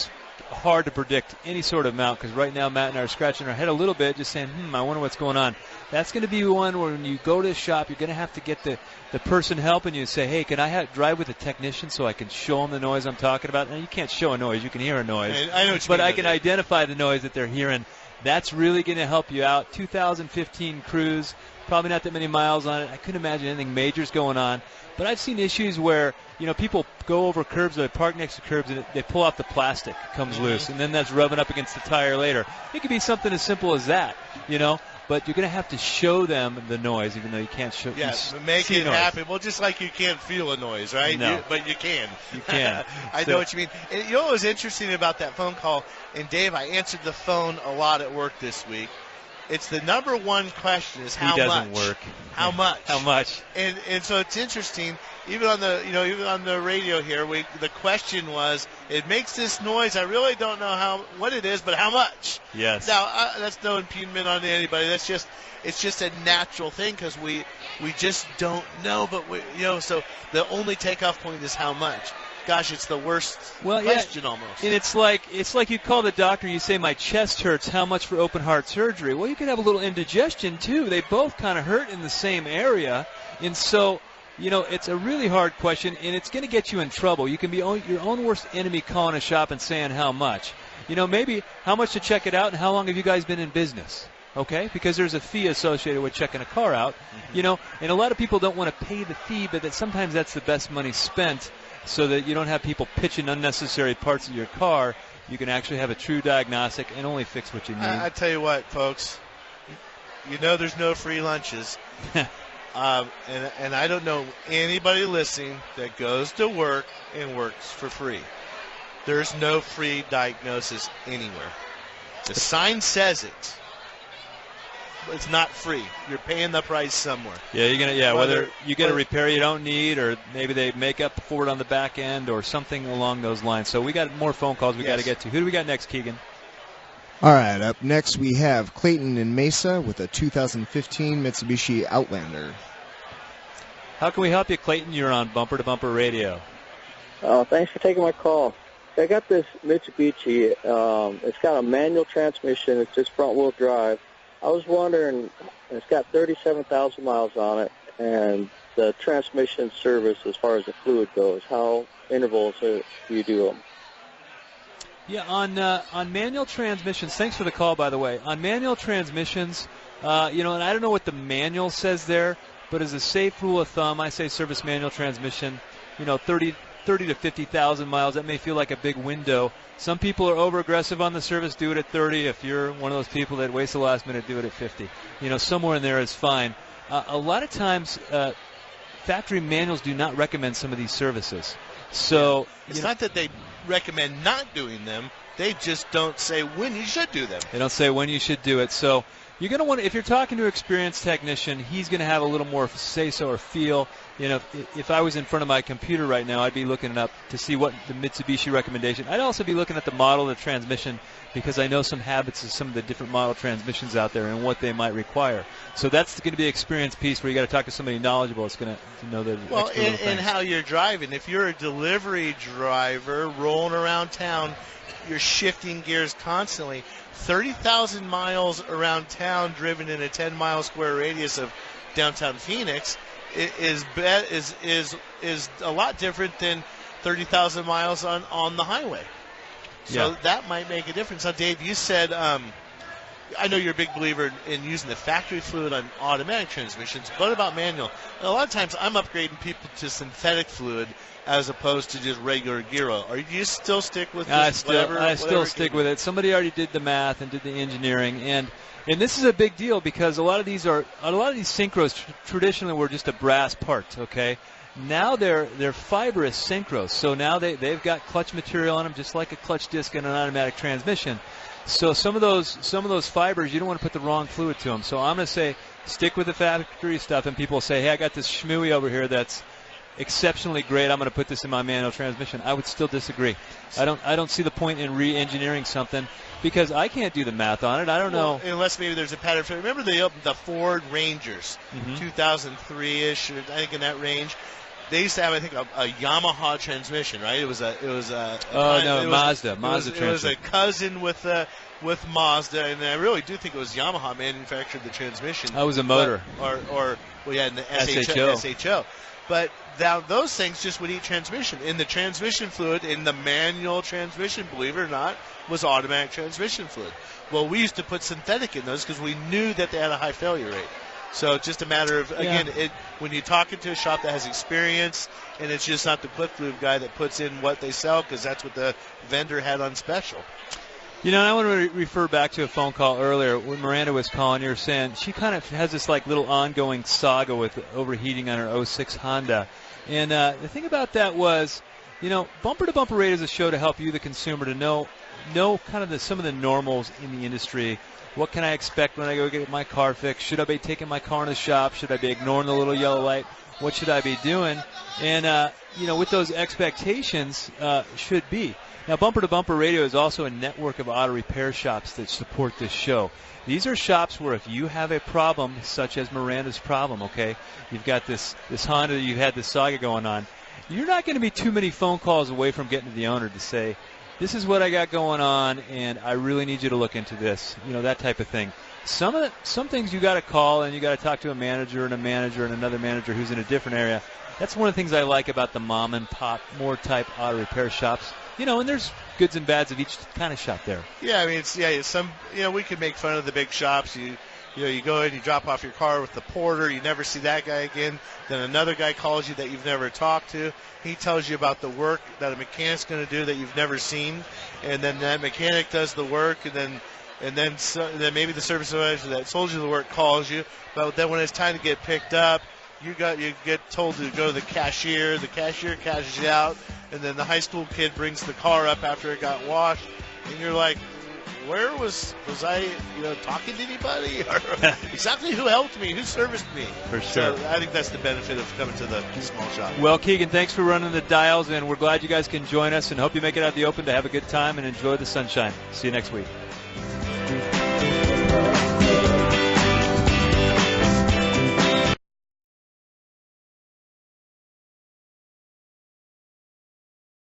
hard to predict any sort of amount, because right now Matt and I are scratching our head a little bit, just saying, I wonder what's going on. That's going to be one where when you go to the shop, you're going to have to get the person helping you and say, hey, can I drive with a technician so I can show them the noise I'm talking about? Now, you can't show a noise. You can hear a noise. I know what you but mean I can identify the noise that they're hearing. That's really going to help you out. 2015 Cruise, probably not that many miles on it. I couldn't imagine anything major's going on. But I've seen issues where, people go over curbs, or they park next to curbs, and they pull off the plastic, comes loose, and then that's rubbing up against the tire later. It could be something as simple as that, but you're going to have to show them the noise, even though you can't show. Yes, make it happen. Well, just like you can't feel a noise, right? No. But you can. You can. I know what you mean. And what was interesting about that phone call, and Dave, I answered the phone a lot at work this week. It's the number one question is how much. He doesn't work. How much? How much? And so it's interesting. Even on the radio here, the question was, it makes this noise. I really don't know what it is, but how much? Yes. Now that's no impugnment on anybody. It's just a natural thing, because we just don't know. But so the only takeoff point is how much. Gosh, it's the worst question almost. And it's like you call the doctor and you say, my chest hurts, how much for open heart surgery? Well, you could have a little indigestion too. They both kind of hurt in the same area. And so, it's a really hard question, and it's going to get you in trouble. You can be your own worst enemy calling a shop and saying how much. Maybe how much to check it out, and how long have you guys been in business? Okay, because there's a fee associated with checking a car out. And a lot of people don't want to pay the fee, but sometimes that's the best money spent, so that you don't have people pitching unnecessary parts of your car. You can actually have a true diagnostic and only fix what you need. I tell you what, folks, there's no free lunches. And I don't know anybody listening that goes to work and works for free. There's no free diagnosis anywhere. The sign says it. It's not free. You're paying the price somewhere. Yeah, whether you get a repair you don't need, or maybe they make up for it on the back end, or something along those lines. So we got more phone calls we got to get to. Who do we got next, Keegan? All right, up next we have Clayton in Mesa with a 2015 Mitsubishi Outlander. How can we help you, Clayton? You're on Bumper to Bumper Radio. Thanks for taking my call. I got this Mitsubishi. It's got a manual transmission. It's just front-wheel drive. I was wondering, it's got 37,000 miles on it, and the transmission service as far as the fluid goes, how intervals do you do them? Yeah, on manual transmissions, thanks for the call, by the way. On manual transmissions, and I don't know what the manual says there, but as a safe rule of thumb, I say service manual transmission, 30 to 50,000 miles. That may feel like a big window. Some people are over-aggressive on the service, do it at 30. If you're one of those people that waits the last minute, do it at 50. Somewhere in there is fine. A lot of times, factory manuals do not recommend some of these services. So it's not that they recommend not doing them. They just don't say when you should do them. They don't say when you should do it. So you're going to want to, if you're talking to an experienced technician, he's going to have a little more say-so or feel. If I was in front of my computer right now, I'd be looking it up to see what the Mitsubishi recommendation. I'd also be looking at the model of the transmission, because I know some habits of some of the different model transmissions out there and what they might require. So that's going to be an experience piece where you got to talk to somebody knowledgeable. It's going to know the well, and how you're driving. If you're a delivery driver rolling around town, you're shifting gears constantly. 30,000 miles around town, driven in a 10-mile square radius of downtown Phoenix, is a lot different than 30,000 miles on the highway. So that might make a difference. Now, Dave, you said I know you're a big believer in using the factory fluid on automatic transmissions. What about manual? And a lot of times I'm upgrading people to synthetic fluid as opposed to just regular gear oil. Are you still stick with whatever? I still stick with it. Somebody already did the math and did the engineering, and this is a big deal because a lot of these synchros traditionally were just a brass part. Okay. Now they're fibrous synchros, so now they've got clutch material on them, just like a clutch disc in an automatic transmission. So some of those fibers, you don't want to put the wrong fluid to them. So I'm going to say stick with the factory stuff, and people say, hey, I got this schmooey over here that's exceptionally great. I'm going to put this in my manual transmission. I would still disagree. I don't see the point in re-engineering something because I can't do the math on it. I don't know. Unless maybe there's a pattern. Remember the Ford Rangers, 2003-ish, I think in that range. They used to have, I think, a Yamaha transmission, right? It was Mazda transmission. It was a cousin with Mazda, and I really do think it was Yamaha manufactured the transmission. That was a motor. In the SHO. But now those things just would eat transmission. In the transmission fluid, in the manual transmission, believe it or not, was automatic transmission fluid. Well, we used to put synthetic in those because we knew that they had a high failure rate. So it's just a matter of, again, when you're talking to a shop that has experience, and it's just not the quick lube guy that puts in what they sell because that's what the vendor had on special. You know, I want to refer back to a phone call earlier when Miranda was calling. You were saying she kind of has this like little ongoing saga with overheating on her 06 Honda. And the thing about that was, you know, Bumper to Bumper Radio is a show to help you, the consumer, to know kind of some of the normals in the industry. What can I expect when I go get my car fixed? Should I be taking my car in the shop? Should I be ignoring the little yellow light? What should I be doing? And, you know, with those expectations should be. Now, Bumper to Bumper Radio is also a network of auto repair shops that support this show. These are shops where if you have a problem, such as Miranda's problem, okay, you've got this Honda, you've had this saga going on, you're not going to be too many phone calls away from getting to the owner to say, this is what I got going on, and I really need you to look into this, you know, that type of thing. Some things you got to call, and you got to talk to a manager and another manager who's in a different area. That's one of the things I like about the mom and pop, more type auto repair shops. You know, and there's goods and bads of each kind of shop there. Yeah, I mean, we could make fun of the big shops. You go in, you drop off your car with the porter, you never see that guy again. Then another guy calls you that you've never talked to. He tells you about the work that a mechanic's going to do that you've never seen, and then that mechanic does the work, and then maybe the service supervisor that sold you the work calls you. But then when it's time to get picked up, you get told to go to the cashier. The cashier cashes you out, and then the high school kid brings the car up after it got washed, and you're like, where was I, talking to anybody? Or exactly who helped me? Who serviced me? For sure. So I think that's the benefit of coming to the small shop. Well, Keegan, thanks for running the dials, and we're glad you guys can join us, and hope you make it out the open to have a good time and enjoy the sunshine. See you next week.